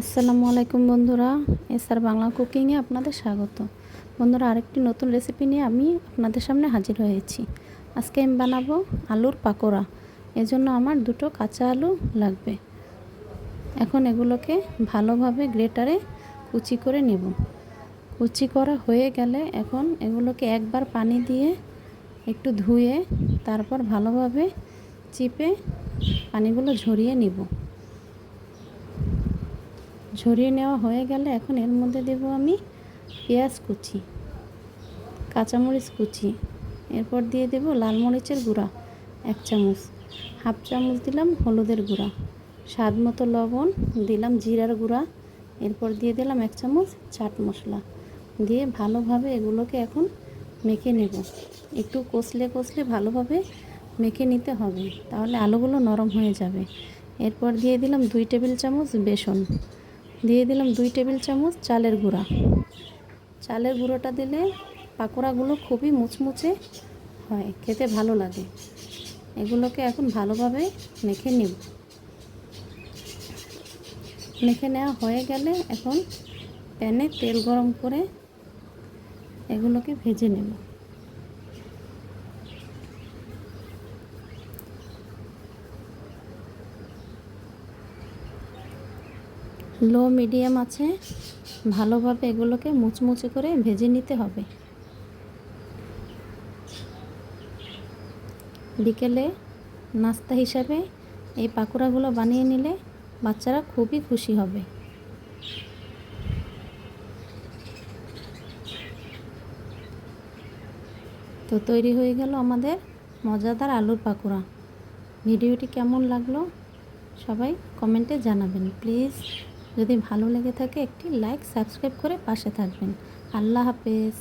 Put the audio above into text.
আসসালামু আলাইকুম বন্ধুরা, এসআর বাংলা কুকিংয়ে আপনাদের স্বাগত। বন্ধুরা, আরেকটি নতুন রেসিপি নিয়ে আমি আপনাদের সামনে হাজির হয়েছি। আজকে আমি বানাবো আলুর পাকোড়া। এজন্য আমার দুটো কাঁচা আলু লাগবে। এখন এগুলোকে ভালোভাবে গ্রেটারে কুচি করে নেব। কুচি করা হয়ে গেলে এখন এগুলোকে একবার পানি দিয়ে একটু ধুয়ে তারপর ভালোভাবে চিপে পানিগুলো ঝরিয়ে নিব। ঝরিয়ে নেওয়া হয়ে গেলে এখন এর মধ্যে দেব আমি পেঁয়াজ কুচি, কাঁচামরিচ কুচি, এরপর দিয়ে দেব লাল মরিচের গুঁড়া 1 চামচ, হাফ চামচ দিলাম হলুদের গুঁড়া, স্বাদ মতো লবণ দিলাম, জিরার গুঁড়া, এরপর দিয়ে দিলাম 1 চামচ চাট মশলা দিয়ে ভালোভাবে এগুলোকে এখন মেখে নেব। একটু কষলে কষলে ভালোভাবে মেখে নিতে হবে, তাহলে আলুগুলো নরম হয়ে যাবে। এরপর দিয়ে দিলাম 2 টেবিল চামচ বেসন, দিয়ে দিলাম 2 টেবিল চামচ চালের গুঁড়া। চালের গুঁড়োটা দিলে পাকোড়াগুলো খুবই মুচমুচে হয়, খেতে ভালো লাগে। এগুলোকে এখন ভালোভাবে মেখে নেব। মেখে নেওয়া হয়ে গেলে এখন প্যানে তেল গরম করে এগুলোকে ভেজে নেব। লো মিডিয়াম আছে ভালোভাবে এগুলোকে মুচমুচে করে ভেজে নিতে হবে। বিকেলে নাস্তা হিসাবে এই পাকোড়াগুলো বানিয়ে নিলে বাচ্চারা খুবই খুশি হবে। তো তৈরি হয়ে গেল আমাদের মজাদার আলুর পাকোড়া। ভিডিওটি কেমন লাগলো সবাই কমেন্টে জানাবেন প্লিজ। যদি ভালো লেগে থাকে একটি লাইক সাবস্ক্রাইব করে পাশে থাকবেন। আল্লাহ হাফেজ।